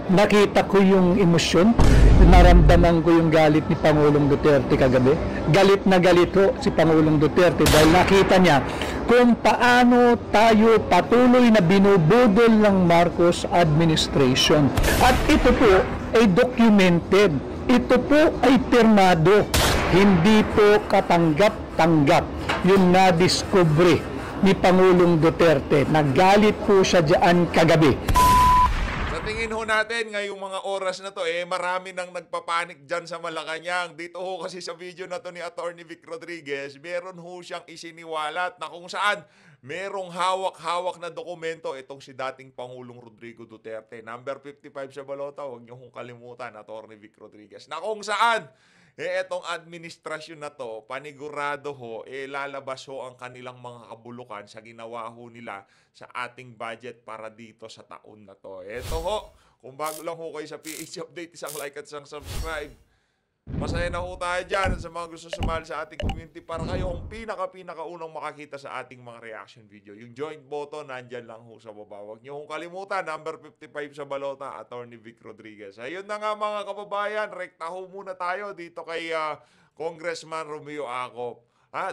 Nakita ko yung emosyon, naramdaman ko yung galit ni Pangulong Duterte kagabi. Galit na galit ho si Pangulong Duterte dahil nakita niya kung paano tayo patuloy na binubudol ng Marcos administration. At ito po ay documented. Ito po ay pirmado. Hindi po katanggap-tanggap yung nadiskubre ni Pangulong Duterte. Nagalit po siya dyan kagabi. Tingin ho natin ngayong mga oras na to, marami nang nagpapanik dyan sa Malacanang. Dito ho kasi sa video na to ni Atty. Vic Rodriguez, meron ho siyang isiniwalat na kung saan merong hawak-hawak na dokumento itong si dating Pangulong Rodrigo Duterte. Number 55 sa balota, huwag niyo kong kalimutan, Atty. Vic Rodriguez. Na kung saan etong administrasyon na to, panigurado ho, lalabas ho ang kanilang mga kabulukan sa ginawa ho nila sa ating budget para dito sa taon na to. Eto ho, kung bago lang ho kayo sa PH Update, isang like at isang subscribe. Masaya na ho tayo dyan sa mga gusto sumali sa ating community para kayo ang pinaka-unang makakita sa ating mga reaction video. Yung joint button, nandyan lang ho sa baba. Huwag niyo hong kalimutan, number 55 sa balota, Atty. Vic Rodriguez. Ayun na nga mga kababayan, rekta ho muna tayo dito kay Congressman Romeo Acop.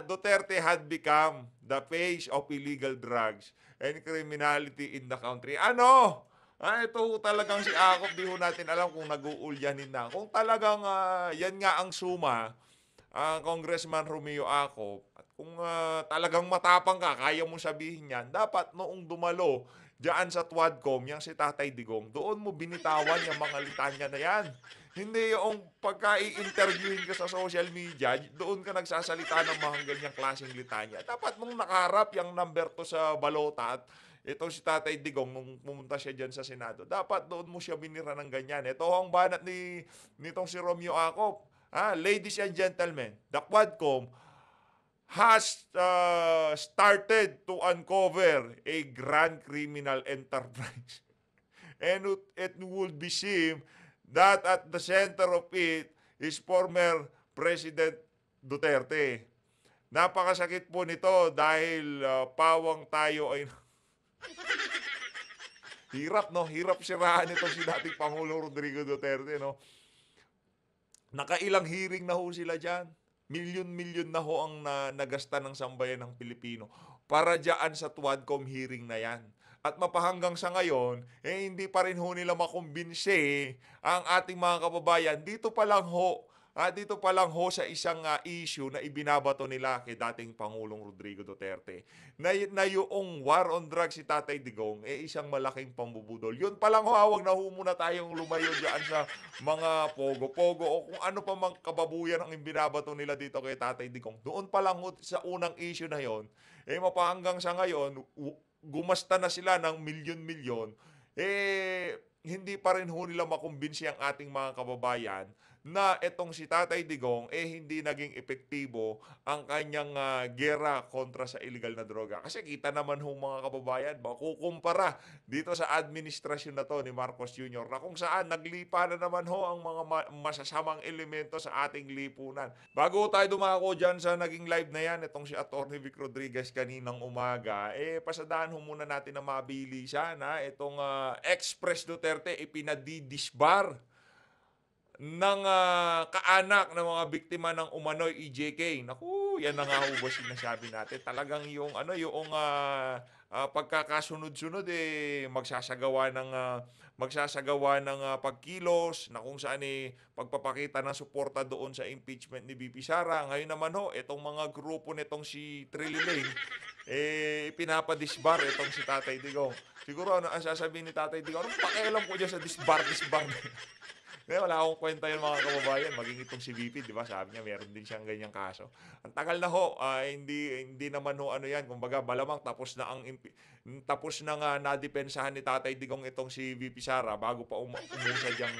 Duterte had become the face of illegal drugs and criminality in the country. Ano? Ito ho talagang si Acop, di ho natin alam kung nag-uulyanin na. Kung talagang yan nga ang suma, Congressman Romeo Acop, at kung talagang matapang ka, kaya mong sabihin yan, dapat noong dumalo diyan sa Twadcom, yang si Tatay Digong, doon mo binitawan yung mga litanya na yan. Hindi yung pagka-i-interviewin ka sa social media, doon ka nagsasalita ng mga ganyang klaseng litanya. Dapat mong nakaharap yung number 2 sa balota at ito si Tatay Digong, nung pumunta siya dyan sa Senado, dapat doon mo siya binira ng ganyan. Ito ang banat nitong si Romeo Acop. Ladies and gentlemen, the Quadcom has started to uncover a grand criminal enterprise. And it would be seen that at the center of it is former President Duterte. Napakasakit po nito dahil pawang tayo ay... Hirap, no? Hirap siraan itong si dating Pangulong Rodrigo Duterte, no? Nakailang hearing na ho sila dyan. Milyon-milyon na ho ang nagasta ng sambayan ng Pilipino para dyan sa Twadcom hearing na yan. At mapahanggang sa ngayon, hindi pa rin ho nila makumbinse ang ating mga kababayan. Dito pa lang ho sa isang issue na ibinabato nila kay dating Pangulong Rodrigo Duterte. Na yung war on drugs si Tatay Digong, isang malaking pambubudol. Yun pa lang ho, huwag na ho muna tayong lumayo dyan sa mga pogo-pogo o kung ano pa mang kababuyan ang ibinabato nila dito kay Tatay Digong. Doon pa lang ho sa unang issue na yon, mapahanggang sa ngayon, gumasta na sila ng milyon-milyon, hindi pa rin ho nila makumbinsi ang ating mga kababayan na itong si Tatay Digong hindi naging epektibo ang kanyang gera kontra sa illegal na droga. Kasi kita naman ho mga kababayan, makukumpara dito sa administrasyon na to ni Marcos Jr. na kung saan naglipa na naman ho ang mga masasamang elemento sa ating lipunan. Bago tayo dumako dyan sa naging live na yan, itong si Atty. Vic Rodriguez kaninang umaga, pasadaan ho muna natin na mabilisan itong Express Duterte ipinadidisbar ng kaanak ng mga biktima ng umano'y EJK. Naku, yan na nga ho ba sinasabi natin. Talagang yung pagkakasunod-sunod magsasagawa ng pagkilos na kung saan pagpapakita ng suporta doon sa impeachment ni BP Sara. Ngayon naman ho, itong mga grupo nitong si Trilly Lane, pinapadisbar itong si Tatay Digong. Siguro ang sasabihin ni Tatay Digong, anong pakialam ko dyan sa disbar? Wala akong kwenta yun mga kababayan. Maging itong si VP, di ba? Sabi niya, meron din siyang ganyang kaso. Ang tagal na ho, hindi naman ho ano yan. Kumbaga, malamang tapos na nadepensahan ni Tatay Digong itong si VP Sara bago pa umusad yung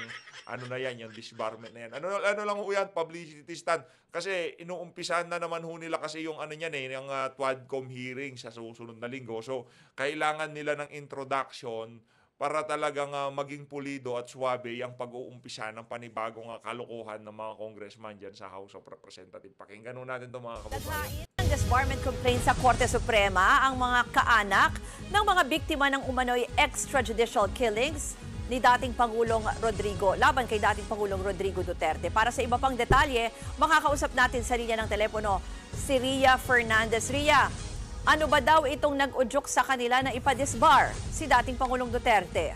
yung disbarment na yan. Ano lang ho yan, publicity stunt. Kasi inuumpisahan na naman ho nila kasi yung yung Twadcom hearing sa susunod na linggo. So, kailangan nila ng introduction para talagang maging pulido at suwabe ang pag-uumpisa ng panibagong kalokohan ng mga congressman dyan sa House of Representatives. Pakinggan natin ito mga kababayan. Ng disbarment complaint sa Korte Suprema ang mga kaanak ng mga biktima ng umano'y extrajudicial killings ni dating Pangulong Rodrigo, laban kay dating Pangulong Rodrigo Duterte. Para sa iba pang detalye, makakausap natin sa linya ng telepono si Ria Fernandez. Ria, ano ba daw itong nag-udyok sa kanila na ipadisbar si dating Pangulong Duterte?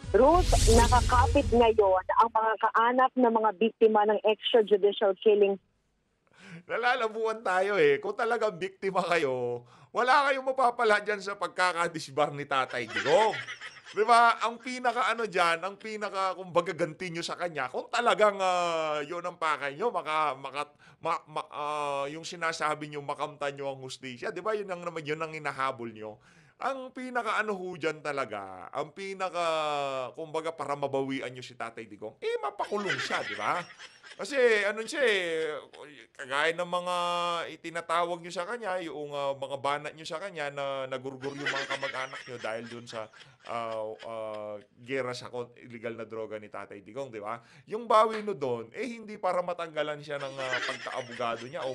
Ruth, nakakapit ngayon ang mga kaanap na mga biktima ng extrajudicial killing. Nalalabuan tayo eh. Kung talagang biktima kayo, wala kayong mapapala dyan sa pagkakadisbar ni Tatay Digong. Di ba? Ang pinaka dyan, ang pinaka kumbaga ganti nyo sa kanya, kung talagang yun ang pakay nyo, yung sinasabi nyo, makamtan nyo ang hustisya. Di ba? Yun ang hinahabol nyo. Ang pinaka ho dyan talaga, ang pinaka, kumbaga para mabawian nyo si Tatay Digong, mapakulong siya, di ba? Kasi siya kagaya ng mga itinatawag nyo sa kanya, yung mga banat nyo sa kanya na nagurgur yung mga kamag-anak nyo dahil dun sa gera sa illegal na droga ni Tatay Digong, di ba? Yung bawi no doon, hindi para matanggalan siya ng pagka-abogado niya o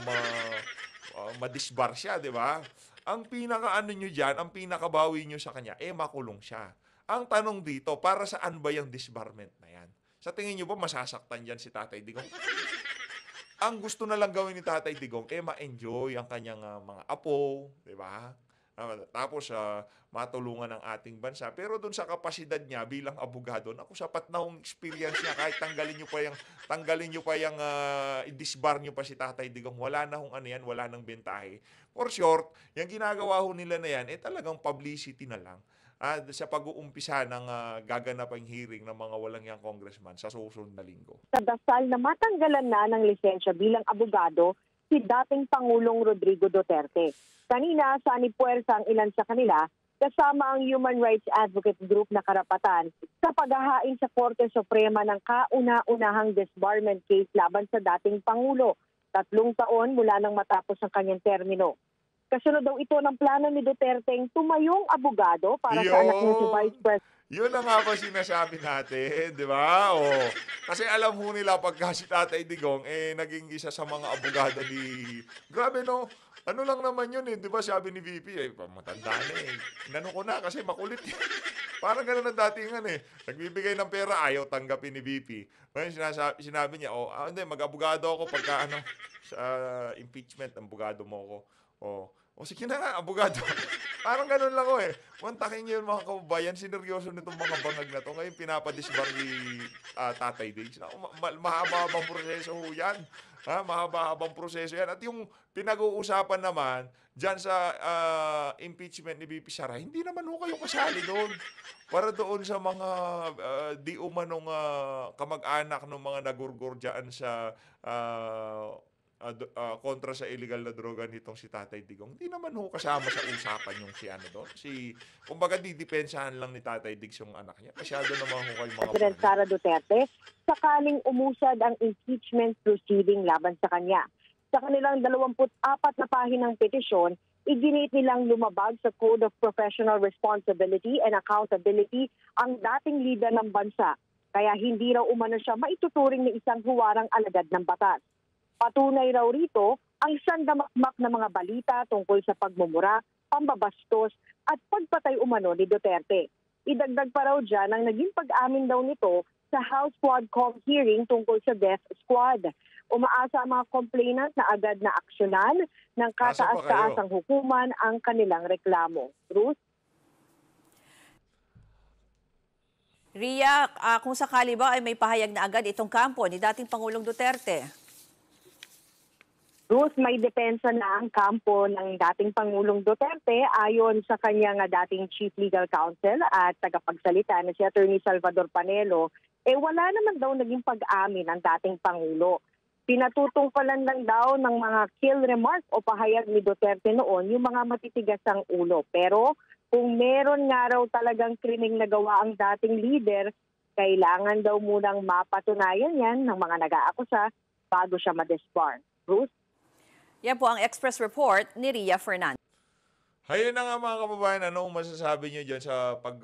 madisbar siya, di ba? Ang pinaka nyo dyan, ang pinakabawi nyo sa kanya, makulong siya. Ang tanong dito, para saan ba yung disbarment na yan? Sa tingin nyo ba masasaktan dyan si Tatay Digong? Ang gusto na lang gawin ni Tatay Digong, ma-enjoy ang kanyang mga apo, di ba? Tapos matulungan ng ating bansa. Pero doon sa kapasidad niya bilang abogado, naku, sapat na yung experience niya kahit tanggalin nyo pa yung i-disbar nyo pa si Tatay Digong. Wala na yan, wala nang bentahe. For short, yung ginagawa nila na yan, talagang publicity na lang. Sa pag-uumpisa ng gaganapang hearing ng mga walang yang congressman sa susunod na linggo. Sa dasal na matanggalan na ng lisensya bilang abogado si dating Pangulong Rodrigo Duterte. Kanina, sa anipuwersa ang ilan sa kanila, kasama ang Human Rights Advocate Group na Karapatan sa paghahain sa Korte Suprema ng kauna-unahang disbarment case laban sa dating Pangulo, 3 taon mula nang matapos ang kanyang termino. Kasunod daw ito ng plano ni Duterte tumayong abogado para sa anak niya si Vice President. Yun na nga ba sinasabi natin, di ba? Kasi alam ho nila pagka si Tatay Digong, naging isa sa mga abogado ni... Grabe no, ano lang naman yun di ba sabi ni VP, matanda na Inano ko na kasi makulit Parang gano'n ang datingan Nagbibigay ng pera, ayaw tanggapin ni VP. Ngayon sinabi niya, hindi, mag-abogado ako pagka sa impeachment, abogado mo ako. Sige na nga, abogado. Parang ganun lang ko Mantakin niyo yung mga kababayan, sineryoso nitong mga bangag na to. Ngayon pinapadisbar ni Tatay Diggs. Mahaba-habang proseso ho yan. Mahaba-habang proseso yan. At yung pinag-uusapan naman, dyan sa impeachment ni VP Sara, hindi naman ho kayo kasali doon. Para doon sa mga di umanong kamag-anak ng mga nagurgur dyan sa... kontra sa illegal na droga nitong si Tatay Digong, hindi naman ho kasama sa usapan yung kumbaga didepensahan lang ni Tatay Diggs yung anak niya. Masyado naman ho kayo mga President Sara Duterte, sakaling umusad ang impeachment proceeding laban sa kanya. Sa kanilang 24 na pahinang petisyon, iginit nilang lumabag sa Code of Professional Responsibility and Accountability ang dating leader ng bansa. Kaya hindi raw umano siya maituturing na isang huwarang alagad ng batas. Patunay raw rito ang sandamakmak na mga balita tungkol sa pagmumura, pambabastos at pagpatay umano ni Duterte. Idagdag pa raw dyan ang naging pag-amin daw nito sa House Quadcom hearing tungkol sa death squad. Umaasa ang mga complainant na agad na aksyonan ng kataas-taasang hukuman ang kanilang reklamo. Ruth? Ria, kung sakali ba ay may pahayag na agad itong kampo ni dating Pangulong Duterte? Ruth, may depensa na ang kampo ng dating Pangulong Duterte ayon sa kanyang dating Chief Legal Counsel at tagapagsalita na si Attorney Salvador Panelo, wala naman daw naging pag-amin ang dating Pangulo. Pinatutungpalan lang daw ng mga kill remark o pahayag ni Duterte noon yung mga matitigas ang ulo. Pero kung meron nga raw talagang krimeng nagawa ang dating leader, kailangan daw munang mapatunayan yan ng mga nag-aakusa bago siya ma-disbar. Ruth? Yan po ang Express Report ni Ria Fernandez. Ayun na nga mga kababayan, anong masasabi niyo dyan sa pag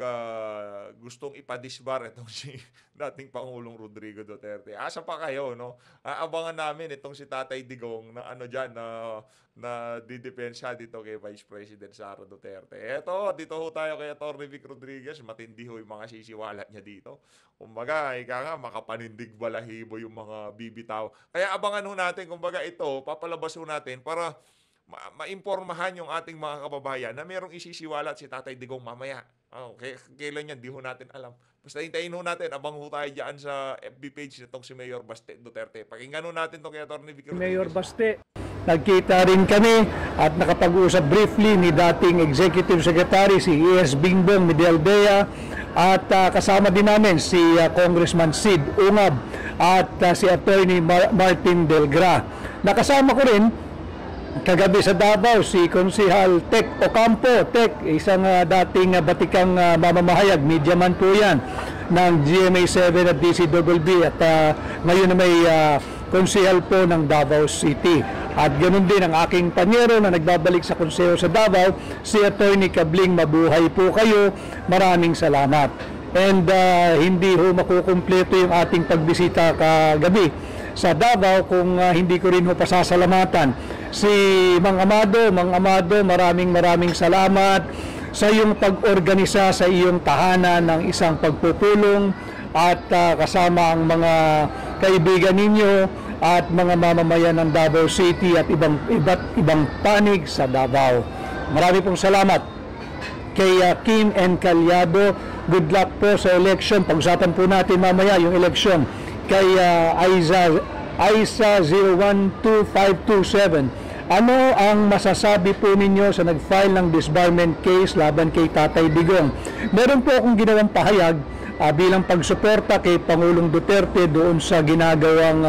gustong ipadisbar itong si dating Pangulong Rodrigo Duterte? Asa pa kayo, no? Aabangan namin itong si Tatay Digong na ano dyan, na didepensa dito kay Vice President Sara Duterte. Eto, dito ho tayo kay Atty. Vic Rodriguez, matindi ho yung mga sisiwalat niya dito. Kumbaga, ika nga, makapanindig balahibo yung mga bibitaw. Kaya abangan ho natin, kumbaga ito, papalabas ho natin para maimpormahan yung ating mga kababayan na merong isisiwalat si Tatay Digong mamaya. Kailan yan, di ho natin alam. Basta hintayin ho natin, abang ho tayo dyan sa FB page nitong si Mayor Baste Duterte. Pakinggan ho natin itong kay Atty. Vic Rodriguez. Mayor Baste, nagkita rin kami at nakapag-usap briefly ni dating Executive Secretary si E.S. Bingbong Medialdea at kasama din namin si Congressman Sid Ungab at si Attorney Martin Delgra. Nakasama ko rin kagabi sa Davao si Konsehal Tek Ocampo. Tek, isang dating batikang mamamahayag, media man po yan ng GMA7 at DCWB at ngayon na may konsehal po ng Davao City. At ganoon din ang aking panyero na nagbabalik sa konseho sa Davao, si Attorney Cabling. Mabuhay po kayo. Maraming salamat. And hindi ho makukumpleto yung ating pagbisita kagabi sa Davao kung hindi ko rin ho pasasalamatan si Mang Amado, maraming salamat sa iyong pag-organisa sa iyong tahanan ng isang pagpupulong at kasama ang mga kaibigan ninyo at mga mamamayan ng Davao City at iba't ibang panig sa Davao. Marami pong salamat kay Kim and Calyado. Good luck po sa election. Pag-usapan po natin mamaya yung election. Kay Aiza 012527. Ano ang masasabi po ninyo sa nag-file ng disbarment case laban kay Tatay Digong? Meron po akong ginawang pahayag bilang pagsuporta kay Pangulong Duterte doon sa ginagawang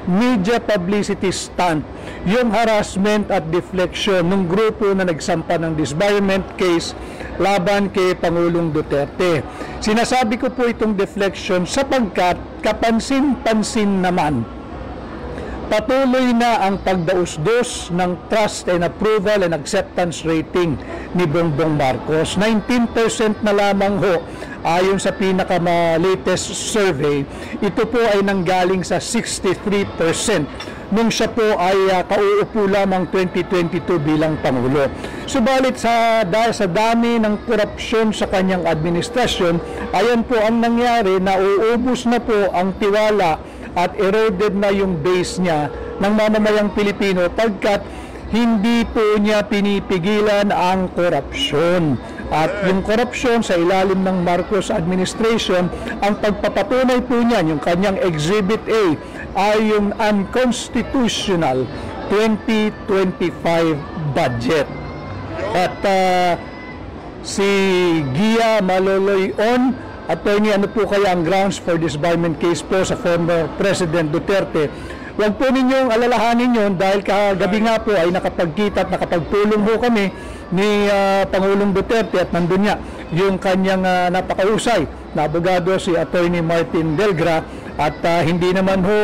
media publicity stunt, yung harassment at deflection ng grupo na nagsampa ng disbarment case laban kay Pangulong Duterte. Sinasabi ko po itong deflection sapagkat kapansin-pansin naman patuloy na ang pagdausdos ng trust and approval and acceptance rating ni Bongbong Marcos. 19% na lamang ho ayon sa pinaka-latest survey. Ito po ay nanggaling sa 63% nung siya po ay kauupo lamang 2022 bilang Pangulo. Subalit dahil sa dami ng korupsyon sa kanyang administrasyon, ayan po ang nangyari, na uubos na po ang tiwala at eroded na yung base niya ng mamamayang Pilipino pagkat hindi po niya pinipigilan ang korupsyon. At yung korupsyon sa ilalim ng Marcos administration, ang pagpapatunay po niyan, yung kanyang Exhibit A, ay yung unconstitutional 2025 budget. At si Gia Maloloy-On, Attorney, ano po kaya ang grounds for disbarment case po sa former President Duterte? Huwag po ninyong alalahanin yun dahil kagabi nga po ay nakapagkita at nakapagpulong po kami ni Pangulong Duterte at nandun niya yung kanyang napakausay na abogado si Attorney Martin Delgra at hindi naman ho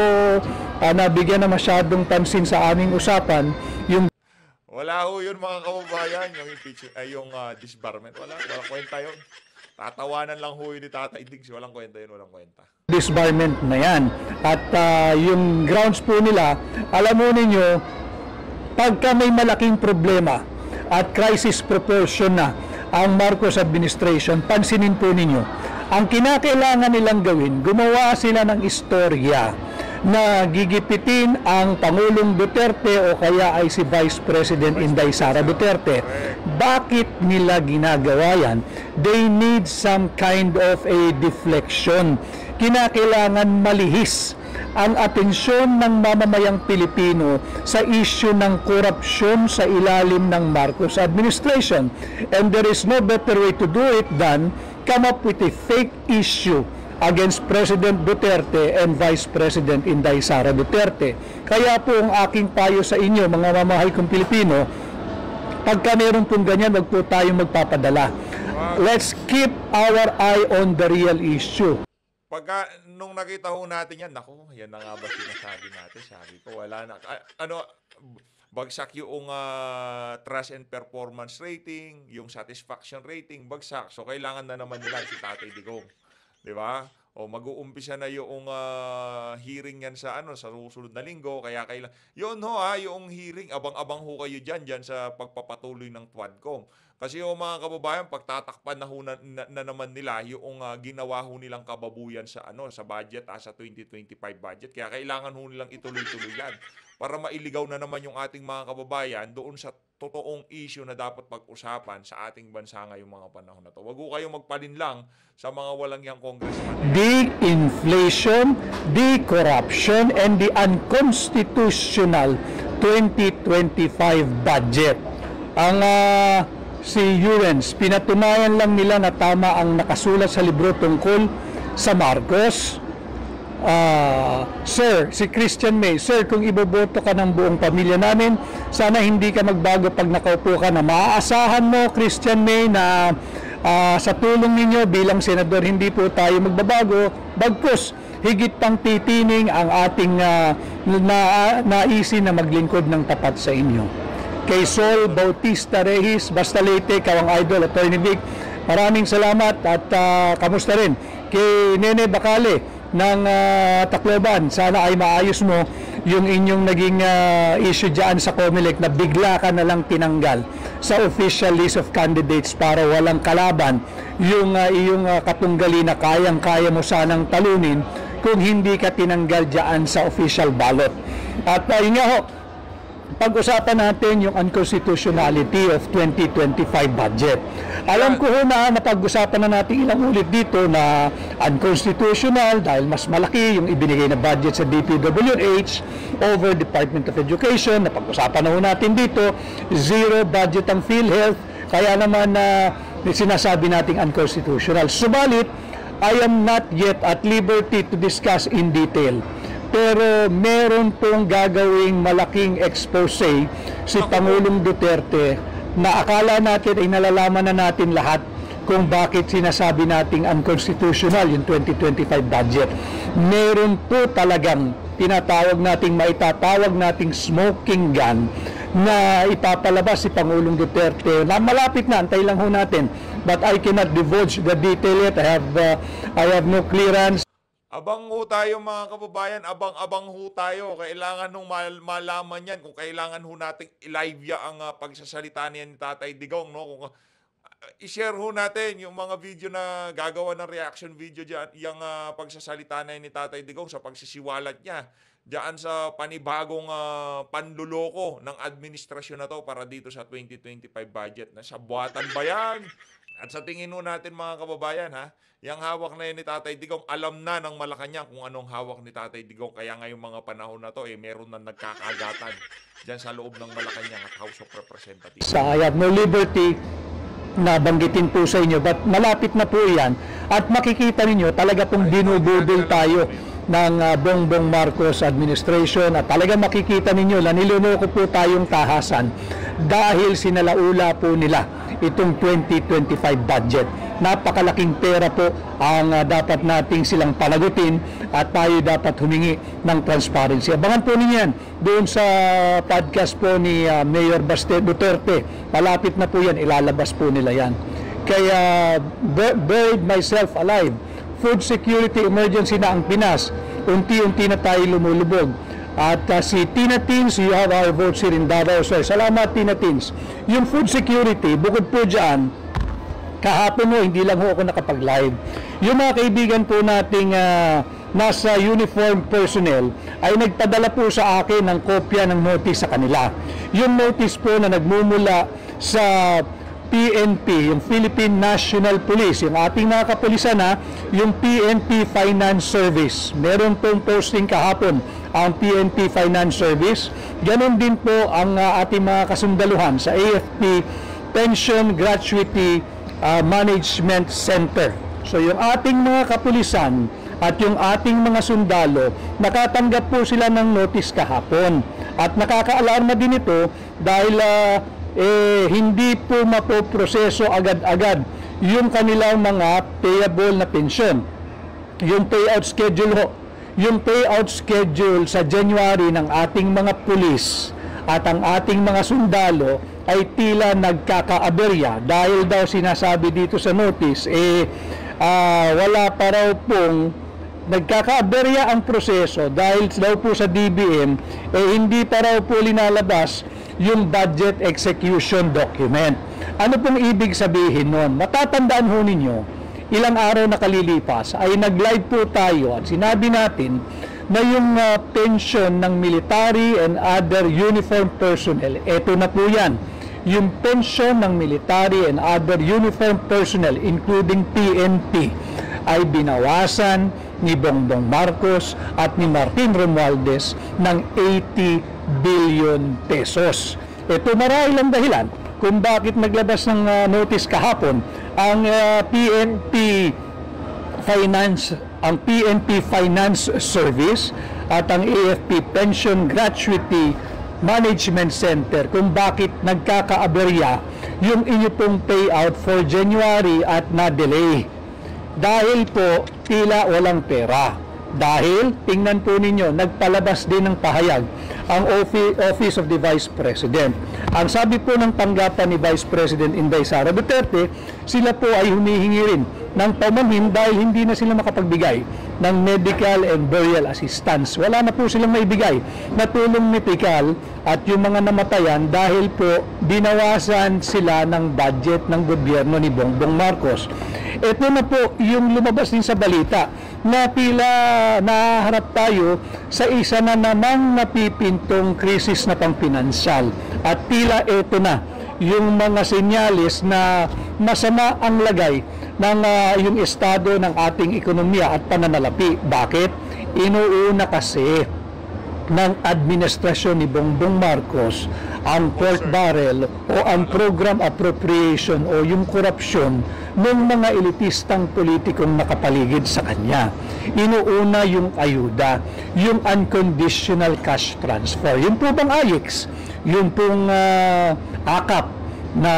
nabigyan na masyadong pansin sa aming usapan yung Wala ho yun mga kababayan, yung impeachment, yung disbarment. Wala kwenta yun. Tatawanan lang ho yun ni Tatay Diggs. Walang kwenta yun, walang kwenta. disbarment na yan. At yung grounds po nila, alam mo ninyo, pagka may malaking problema at crisis proportion na ang Marcos administration, pansinin po ninyo, ang kinakailangan nilang gawin, gumawa sila ng istorya na gigipitin ang Pangulong Duterte o kaya ay si Vice President Inday Sara Duterte. Bakit nila ginagawa yan? They need some kind of a deflection. Kinakailangan malihis ang atensyon ng mamamayang Pilipino sa issue ng korupsyon sa ilalim ng Marcos administration. And there is no better way to do it than come up with a fake issue against President Duterte and Vice President Inday Sara Duterte. Kaya po ang aking payo sa inyo, mga mamahal kong Pilipino, pagka meron pong ganyan, wag po tayong magpapadala. Let's keep our eye on the real issue. Pagka nung nakita ho natin yan, naku, yan na nga ba sinasabi natin? Sabi ko, wala na. bagsak yung trust and performance rating, yung satisfaction rating, bagsak. So, kailangan na naman nila si Tatay Digong. Di ba? O mag-uumpisa na yung hearing yan sa sa susunod na linggo, kaya kailangan yun yung hearing, abang-abang ho kayo diyan sa pagpapatuloy ng Quadcom. Kasi yung mga kababayan, pagtatakpan na naman nila yung ginawa ho nilang kababuyan sa sa budget sa 2025 budget. Kaya kailangan ho nilang ituloy-tuloy yan para mailigaw na naman yung ating mga kababayan doon sa totoong issue na dapat pag-usapan sa ating bansa ngayong mga panahon na to. Wag ho kayong magpalinlang sa mga walang yang congressman. The inflation, the corruption, and the unconstitutional 2025 budget. Ang si Ewens, pinatunayan lang nila na tama ang nakasulat sa libro tungkol sa Marcos. Sir, si Christian May, sir, kung iboboto ka ng buong pamilya namin, sana hindi ka magbago pag nakaupo ka na. Maaasahan mo, Christian May, na sa tulong ninyo bilang senador, hindi po tayo magbabago. Bagkus, higit pang titining ang ating naisin na maglingkod ng tapat sa inyo. Kay Sol Bautista Reyes, basta Leyte, Kawang Idol, Attorney Vic, maraming salamat at kamusta rin kay Nene Bacale ng Tacloban. Sana ay maayos mo yung inyong naging issue dyan sa COMELEC na bigla ka na lang tinanggal sa official list of candidates para walang kalaban yung iyong katunggali na kayang-kaya mo sanang talunin kung hindi ka tinanggal dyan sa official ballot. At yun nga ho, pag-usapan natin yung unconstitutionality of 2025 budget. Alam ko na napag-usapan na natin ilang ulit dito na unconstitutional dahil mas malaki yung ibinigay na budget sa DPWH over Department of Education. Napag-usapan na natin dito, zero budget ang PhilHealth, kaya naman sinasabi nating unconstitutional. Subalit, I am not yet at liberty to discuss in detail. Pero meron pong gagawing malaking expose si Pangulong Duterte na akala natin ay nalalaman na natin lahat kung bakit sinasabi nating unconstitutional yung 2025 budget. Meron po talagang maitatawag nating smoking gun na ipapalabas si Pangulong Duterte na malapit na, antay lang ho natin. But I cannot divulge the detail yet. I have no clearance. Abang ho tayo mga kababayan, abang-abang ho tayo. Kailangan nung malaman yan kung kailangan ho nating i-live ang pagsasalita niya ni Tatay Digong. No? Kung, i-share ho natin yung mga video na gagawa ng reaction video dyan, yung pagsasalita na ni Tatay Digong sa pagsisiwalat niya dyan sa panibagong panluloko ng administrasyon na to para dito sa 2025 budget. Nasa buhatan ba yan? At sa tingin ho natin mga kababayan, yung hawak na yan ni Tatay Digong, alam na ng Malacanang kung anong hawak ni Tatay Digong. Kaya ngayong mga panahon na to, meron na nagkakagatan dyan sa loob ng Malacanang at House of Representatives. I have no liberty na banggitin po sa inyo, but malapit na po yan. At makikita ninyo, talaga pong binubudol tayo ng Bongbong Marcos administration at talaga makikita ninyo na niloloko po tayong tahasan dahil sinalaula po nila itong 2025 budget. Napakalaking pera po ang dapat nating silang panagutin at tayo dapat humingi ng transparency. Abangan po ninyo yan doon sa podcast po ni Mayor Baste Duterte. Malapit na po yan, ilalabas po nila yan. Kaya buried myself alive. Food security emergency na ang Pinas. Unti-unti na tayo lumulubog. At si Tina Teens, you have our votes here in Davao. So, salamat Tina Teens. Yung food security, bukod po dyan, kahapon mo, hindi lang ho ako nakapag-live. Yung mga kaibigan po nating nasa uniform personnel ay nagpadala po sa akin ng kopya ng notice sa kanila. Yung notice po na nagmumula sa PNP, yung Philippine National Police, yung ating mga kapulisan yung PNP Finance Service. Meron pong posting kahapon ang PNP Finance Service. Ganon din po ang ating mga kasundaluhan sa AFP Pension Gratuity Management Center. So yung ating mga kapulisan at yung ating mga sundalo, nakatanggap po sila ng notice kahapon. At nakakaalarma din ito dahil hindi po mapoproseso agad-agad yung kanilang mga payable na pensyon. Yung payout schedule sa January ng ating mga pulis at ang ating mga sundalo ay tila nagkakaaberya dahil daw sinasabi dito sa notice wala pa raw pong nagkakaaberya ang proseso dahil daw po sa DBM hindi pa raw po linalabas yung budget execution document. Ano pong ibig sabihin nun? Matatandaan ho ninyo, ilang araw na kalilipas ay nag-live po tayo at sinabi natin na yung pension ng military and other uniformed personnel, eto na po yan, yung pension ng military and other uniformed personnel including PNP ay binawasan ni Bongbong Marcos at ni Martin Romualdez ng 80 billion pesos. Ito marahil ang dahilan kung bakit naglabas ng notice kahapon ang PNP Finance Service at ang AFP Pension Gratuity Management Center kung bakit nagkakaaberya yung inyo pong payout for January at na-delay. Dahil po tila walang pera. Dahil, tingnan po ninyo, nagpalabas din ng pahayag ang Office of the Vice President. Ang sabi po ng tanggapan ni Vice President Inday Sara Duterte, sila po ay humihingi rin ng paumanhin dahil hindi na sila makapagbigay ng medical and burial assistance. Wala na po silang maibigay na tulong medical at yung mga namatayan dahil po binawasan sila ng budget ng gobyerno ni Bongbong Marcos. Ito na po yung lumabas din sa balita na tila naharap tayo sa isa na namang napipintong krisis na pangpinansyal. At tila ito na yung mga senyales na masama ang lagay ng yung estado ng ating ekonomiya at pananalapi. Bakit? Inuuna kasi ng administrasyon ni Bongbong Marcos ang pork barrel o ang program appropriation o yung korupsyon ng mga elitistang politikong nakapaligid sa kanya. Inuuna yung ayuda, yung unconditional cash transfer. Yung po bang AYEX, yung pong akap na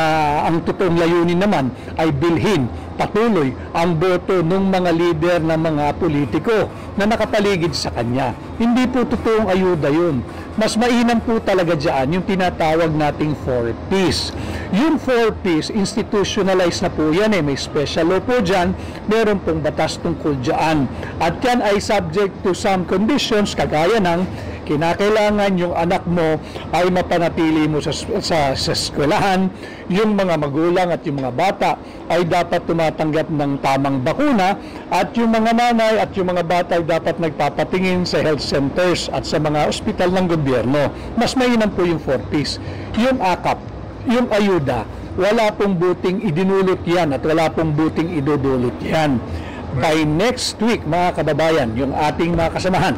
ang totoong layunin naman ay bilhin patuloy ang boto ng mga lider ng mga politiko na nakapaligid sa kanya. Hindi po totoong ayuda yun. Mas mainam po talaga dyan yung tinatawag nating 4Ps. Yung 4Ps, institutionalized na po yan may special law po dyan, meron pong batas tungkol dyan. At yan ay subject to some conditions, kagaya ng kinakailangan yung anak mo ay mapanatili mo sa eskwelahan, yung mga magulang at yung mga bata ay dapat tumatanggap ng tamang bakuna, at yung mga nanay at yung mga bata ay dapat nagpapatingin sa health centers at sa mga ospital ng gobyerno. Mas mainam po yung 4Ps. Yung akap, yung ayuda, wala pong buting idinulot yan at wala pong buting idudulot yan. By next week, mga kababayan, yung ating mga kasamahan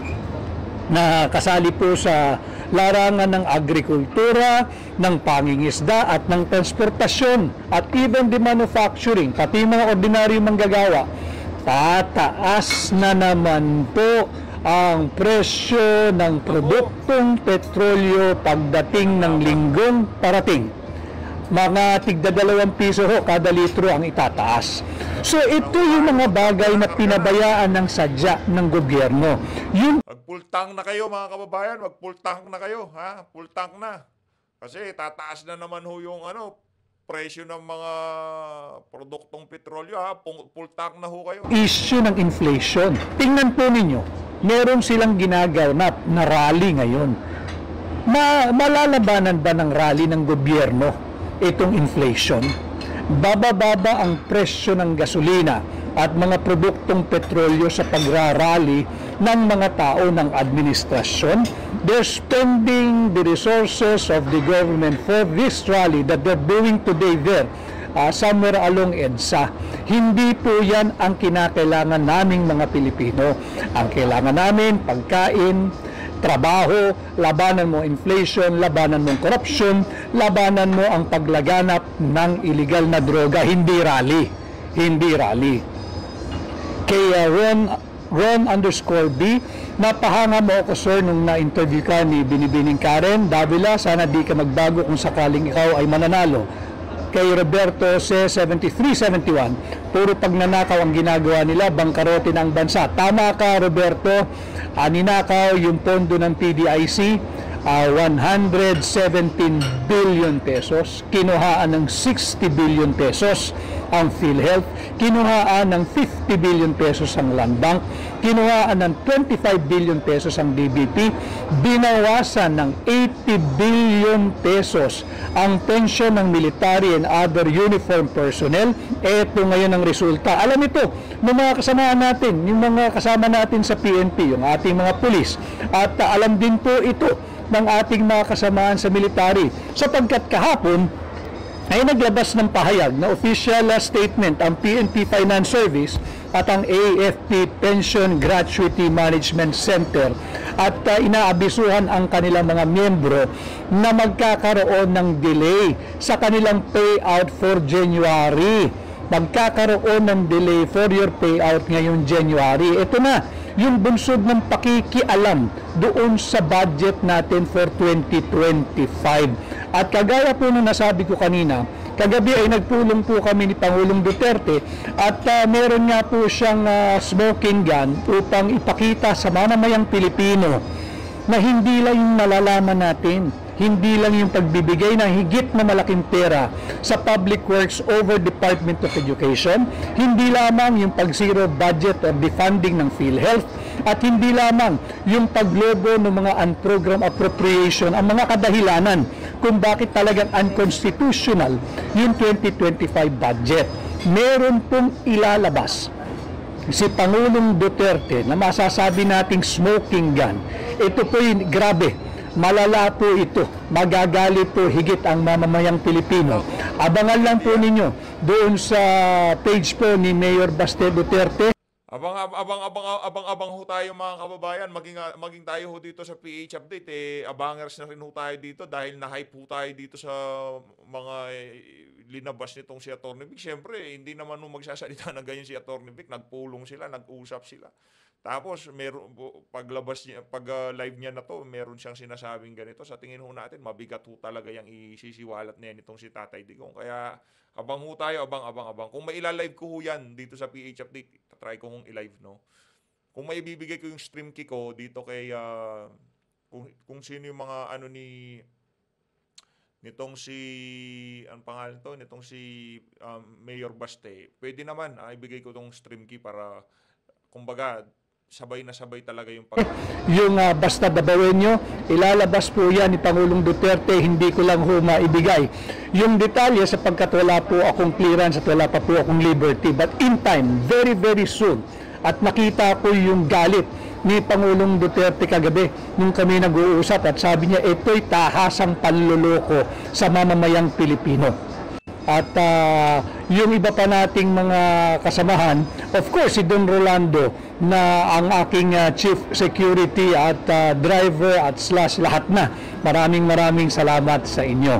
na kasali po sa larangan ng agrikultura, ng pangingisda at ng transportasyon at even the manufacturing, pati mga ordinaryong manggagawa, tataas na naman po ang presyo ng produktong petrolyo pagdating ng linggong parating. Mga tigda 2 piso ho kada litro ang itataas. So ito yung mga bagay na pinabayaan ng sadya ng gobyerno. Yung Mag-full tank na kayo mga kababayan, mag-full tank na kayo, ha? Full tank na. Kasi tataas na naman ho yung presyo ng mga produktong petrolyo, ha? Full tank na ho kayo. issue ng inflation. Tingnan po ninyo, meron silang ginaganap na rally ngayon. Malalabanan ba ng rally ng gobyerno itong inflation? Bababa ang presyo ng gasolina at mga produktong petrolyo sa pagrarally ng mga tao ng administrasyon. They're spending the resources of the government for this rally that they're doing today there, somewhere along EDSA. Hindi po yan ang kinakailangan naming mga Pilipino. Ang kailangan namin, pagkain, trabaho, labanan mo inflation, labanan mo corruption, labanan mo ang paglaganap ng illegal na droga, hindi rally. Hindi rally. Kay Ron_B, napahanga mo ako sir nung na-interview ka ni Binibining Karen Davila, sana di ka magbago kung sakaling ikaw ay mananalo. Kay Roberto C7371, puro pagnanakaw ang ginagawa nila, bangkarote ng bansa. Tama ka Roberto, ninakaw yung pondo ng PDIC 117 billion pesos, kinuhaan ng 60 billion pesos ang PhilHealth, kinuhaan ng 50 billion pesos ang Land Bank, kinuhaan ng 25 billion pesos ang DBP, binawasan ng 80 billion pesos ang pensyon ng military and other uniform personnel. Ito ngayon ang resulta. Alam ito ng mga kasama natin, yung mga kasama natin sa PNP, yung ating mga pulis, at alam din po ito ng ating mga kasamaan sa military, sapagkat kahapon ay naglabas ng pahayag na official statement ang PNP Finance Service at ang AFP Pension Gratuity Management Center, at inaabisuhan ang kanilang mga miyembro na magkakaroon ng delay sa kanilang payout for January. Magkakaroon ng delay for your payout ngayong January. Ito na yung bunsod ng pakikialam doon sa budget natin for 2025. At kagaya po nung nasabi ko kanina, kagabi ay nagpulong po kami ni Pangulong Duterte at meron nga po siyang smoking gun upang ipakita sa mamamayang Pilipino na hindi lang yung malalaman natin, hindi lang yung pagbibigay ng higit na malaking pera sa Public Works over Department of Education, hindi lamang yung pag-zero budget or defunding ng PhilHealth, at hindi lamang yung paglobo ng mga unprogrammed appropriation ang mga kadahilanan kung bakit talagang unconstitutional yung 2025 budget. Meron pong ilalabas si Pangulong Duterte na masasabi nating smoking gun. Ito po yung grabe. Malala po ito, magagalit po higit ang mamamayang Pilipino. Abangan lang po ninyo doon sa page po ni Mayor Baste Duterte. Abang ho tayo mga kababayan, maging tayo ho dito sa PH Update, abangers na rin ho tayo dito dahil na-hype ho tayo dito sa mga linabas nitong si Atty. Vic. Siyempre, hindi naman ho magsasalita na ganyan si Atty. Vic, nagpulong sila, nag-usap sila. Tapos pag live niya na to, meron siyang sinasabing ganito. Sa tingin ho natin, mabigat ho talaga yung isisiwalat niya nitong si Tatay Digong. Kaya abang ho tayo, abang. Kung may ilalive ko ho yan dito sa PH Update, try ko hong i-live, no? Kung may ibibigay ko yung stream key ko dito kay kung sino yung mga nitong si pangalan to, nitong si Mayor Baste, pwede naman ibigay ko tong stream key para kumbaga sabay na sabay talaga yung yung basta babawin nyo, ilalabas po yan ni Pangulong Duterte, hindi ko lang ho maibigay yung detalye sapagkat wala po akong clearance at wala pa po akong liberty, but in time, very very soon, at nakita ko yung galit ni Pangulong Duterte kagabi nung kami nag-uusap at sabi niya ito'y tahasang panluloko sa mamamayang Pilipino. At yung iba pa nating mga kasamahan, of course si Don Rolando na ang aking chief security at driver at / lahat na. Maraming salamat sa inyo.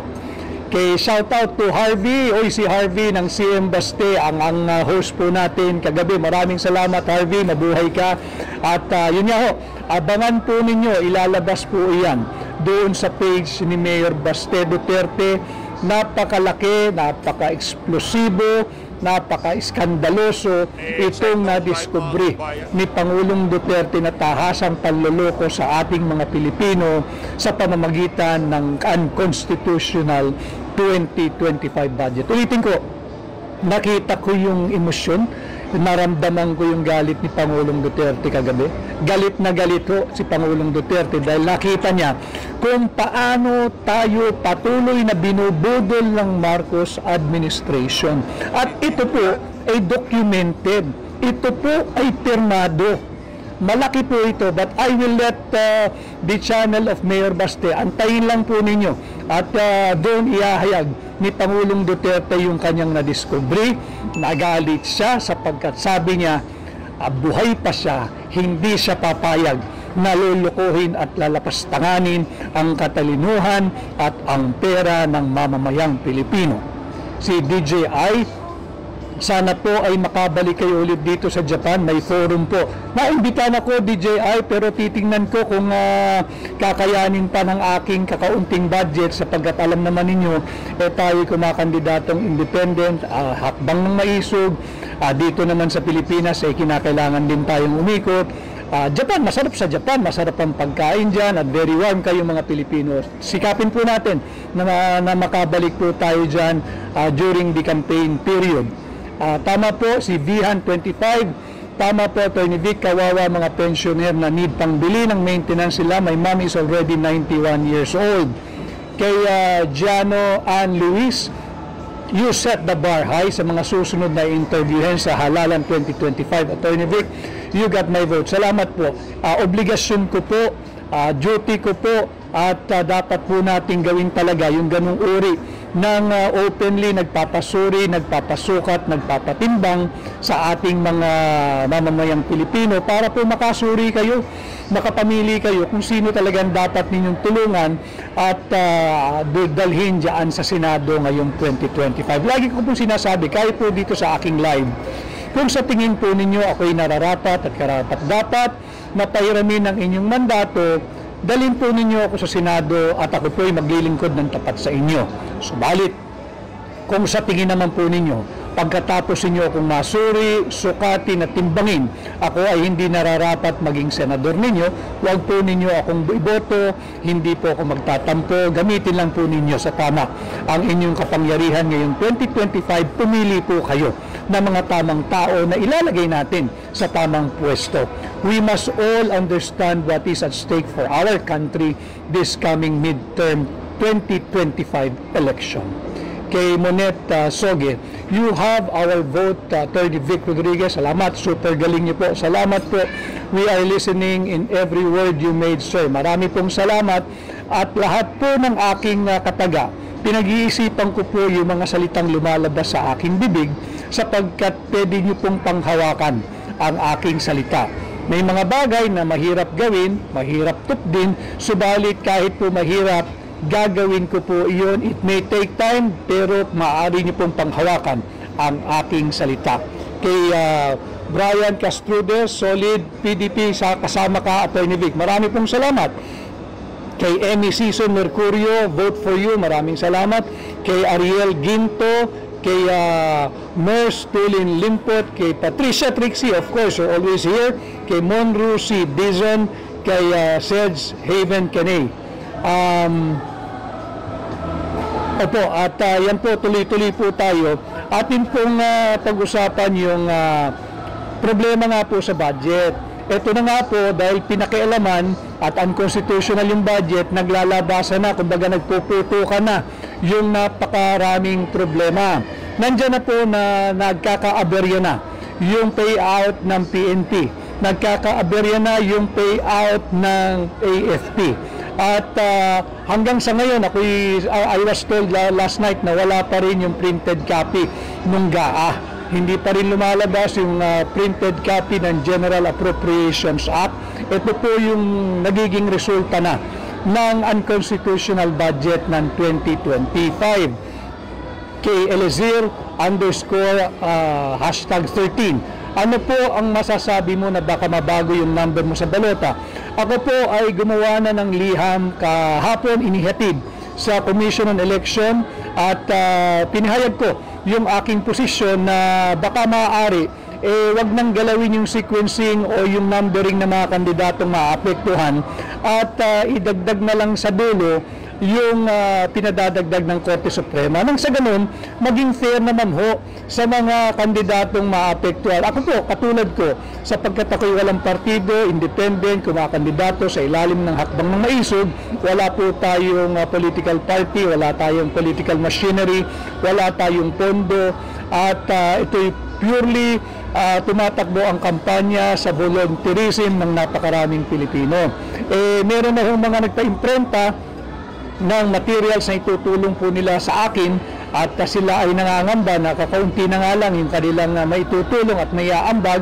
Kay shout out to Harvey, si Harvey ng CM Baste, ang host po natin kagabi. Maraming salamat Harvey, mabuhay ka. At yun nga ho, abangan po ninyo, ilalabas po iyan doon sa page ni Mayor Baste Duterte. Napakalaki, napaka-eksplosibo, napaka-iskandaloso itong nadiskubre ni Pangulong Duterte na tahasang panloloko sa ating mga Pilipino sa pamamagitan ng unconstitutional 2025 budget. Ulitin ko, nakita ko yung emosyon, naramdaman ko yung galit ni Pangulong Duterte kagabi. Galit na galit ho si Pangulong Duterte dahil nakita niya kung paano tayo patuloy na binubudol ng Marcos administration. At ito po ay documented. Ito po ay pirmado. Malaki po ito, but I will let the channel of Mayor Baste, antayin lang po ninyo at doon iahayag ni Pangulong Duterte yung kanyang nadiskubre. Nagalit siya sapagkat sabi niya buhay pa siya, hindi siya papayag na lulukuhin at lalapastanganin ang katalinuhan at ang pera ng mamamayang Pilipino. Si DJI, sana po ay makabalik kayo ulit dito sa Japan. May forum po. Naimbitahan ako DJI pero titingnan ko kung kakayanin pa ng aking kakaunting budget sapagkat alam naman ninyo tayo kumakandidatong independent, hakbang ng maisog. Dito naman sa Pilipinas ay kinakailangan din tayong umikot Japan, masarap sa Japan, masarap ang pagkain dyan at very warm kayo mga Pilipino. Sikapin po natin na makabalik po tayo dyan during the campaign period. Tama po si Vihan 25, tama po Attorney Vic, kawawa mga pensioner na need pangbili ng maintenance sila. My mom is already 91 years old. Kay Giano Ann Luis, you set the bar high sa mga susunod na interviewin sa Halalan 2025. Attorney Vic, you got my vote. Salamat po. Obligasyon ko po, duty ko po, at dapat po natin gawin talaga yung ganung uri ng openly nagpapasuri, nagpapasukat, nagpapatimbang sa ating mga mamamayang Pilipino para po makasuri kayo, makapamili kayo kung sino talagang dapat ninyong tulungan at dalhin dyan sa Senado ngayong 2025. Lagi ko po sinasabi, kahit po dito sa aking live, kung sa tingin po ninyo ako'y nararapat at karapat-dapat na pahiramin ang inyong mandato, dalhin po ninyo ako sa Senado at ako po'y maglilingkod ng tapat sa inyo. Subalit, kung sa tingin naman po ninyo, pagkatapos ninyo akong masuri, sukatin at timbangin, ako ay hindi nararapat maging senador ninyo, huwag po ninyo akong iboto, hindi po ako magtatampo, gamitin lang po ninyo sa tama ang inyong kapangyarihan ngayong 2025, pumili po kayo ng mga tamang tao na ilalagay natin sa tamang pwesto. We must all understand what is at stake for our country this coming midterm 2025 election. Kay Monet Soge, you have our vote, Attorney Vic Rodriguez. Salamat, super galing niyo po. Salamat po. We are listening in every word you made, sir. Marami pong salamat at lahat po ng aking kataga. Pinag-iisipan ko po yung mga salitang lumalabas sa aking bibig sapagkat pwede niyo pong panghawakan ang aking salita. May mga bagay na mahirap gawin, mahirap tupdin, subalit kahit po mahirap, gagawin ko po iyon. It may take time, pero maaari niyo pong panghawakan ang aking salita. Kay Brian Castrudes, solid PDP, kasama ka, Attorney Vic. Marami pong salamat. Kay Emmy Season Mercurio, vote for you. Maraming salamat. Kay Ariel Ginto, kay Nurse Tulin Limpot, kay Patricia Trixie, of course, you're always here. Kay Monroe C. Dizon, kay Sedge Haven Caney. Opo, at yan po, tuloy-tuloy po tayo. Atin pong pag-usapan yung problema nga po sa budget. Ito na nga po, dahil pinakialaman at unconstitutional yung budget, naglalabasan na, kumbaga nagpuputukan na yung napakaraming problema. Nandiyan na po na nagkaka-aberya na yung payout ng PNP. Nagkaka-aberya na yung payout ng AFP. At hanggang sa ngayon, I was told last night na wala pa rin yung printed copy nung GAA. Hindi pa rin lumalabas yung printed copy ng General Appropriations Act. Ito po yung nagiging resulta na ng unconstitutional budget ng 2025. Kay Elizir _#13. Ano po ang masasabi mo na baka mabago yung number mo sa balota? Ako po ay gumawa na ng liham kahapon, inihatid sa Commission on Election at pinahayag ko yung aking posisyon na baka maaari wag nang galawin yung sequencing o yung numbering ng mga kandidatong maapektuhan at idagdag na lang sa dulo yung pinadadagdag ng Korte Suprema. Nang sa ganun, maging fair naman ho sa mga kandidatong maapektuhan. Ako po, katulad ko, sapagkat ako'y walang partido, independent, kumakandidato sa ilalim ng hakbang ng maisog, wala po tayong political party, wala tayong political machinery, wala tayong pondo, at ito'y purely tumatakbo ang kampanya sa volunteerism ng napakaraming Pilipino. Meron na hong mga nagpa-imprenta ng materials na itutulong po nila sa akin at sila ay nangangamba na kakaunti na nga lang yung kanilang maitutulong at mayaambag,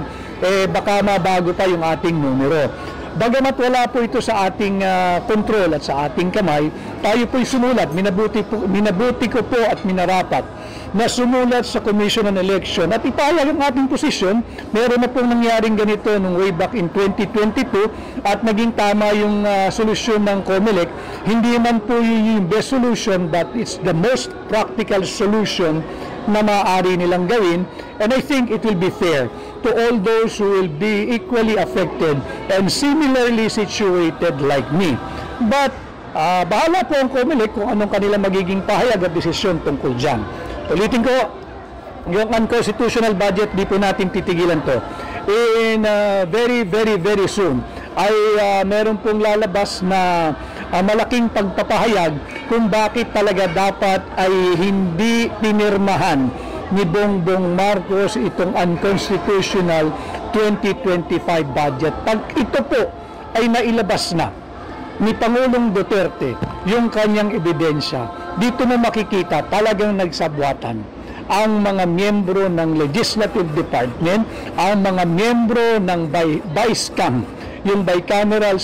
baka mabago pa yung ating numero. Bagamat wala po ito sa ating control at sa ating kamay, tayo po'y sumulat, minabuti ko po at minarapat na sumulat sa Commission on Election at ipahayag ang ating posisyon. Meron na pong nangyaring ganito nung way back in 2022 at naging tama yung solusyon ng COMELEC. Hindi man po yung best solution, but it's the most practical solution na maaari nilang gawin, and I think it will be fair to all those who will be equally affected and similarly situated like me. But bahala po ang COMELEC kung anong kanilang magiging pahayag at desisyon tungkol dyan. Ulitin ko, yung unconstitutional budget, di po natin titigilan to. In very, very, very soon, ay meron pong lalabas na malaking pagpapahayag kung bakit talaga dapat ay hindi pinirmahan ni Bongbong Marcos itong unconstitutional 2025 budget. Pag ito po ay nailabas na ni Pangulong Duterte yung kanyang ebidensya, dito mo makikita talagang nagsabwatan ang mga miyembro ng Legislative Department, ang mga miyembro ng BICAM, yung Bicameral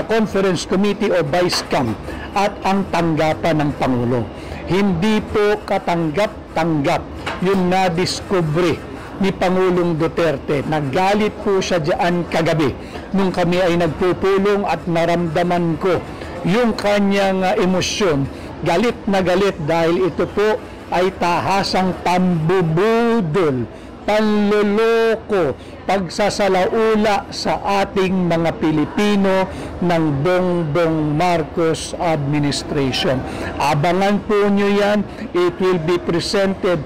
Conference Committee o BICAM, at ang tanggapan ng Pangulo. Hindi po katanggap-tanggap yung nadiskubre ni Pangulong Duterte. Nagalit po siya diyan kagabi nung kami ay nagpupulong at naramdaman ko yung kanyang emosyon. Galit na galit dahil ito po ay tahasang pambubudol, panloloko, pagsasalaula sa ating mga Pilipino ng Bongbong Marcos administration. Abangan po nyo yan. It will be presented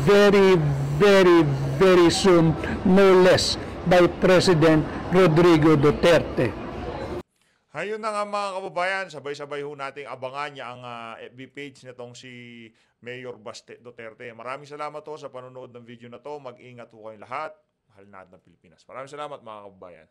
very, very, very soon, no less, by President Rodrigo Duterte. Ayun na nga mga kababayan, sabay-sabay ho nating abangan niya ang FB page nitong si Mayor Baste Duterte. Maraming salamat ho sa panonood ng video na to. Mag-ingat ho kayong lahat. Mahal natin ng Pilipinas. Maraming salamat mga kababayan.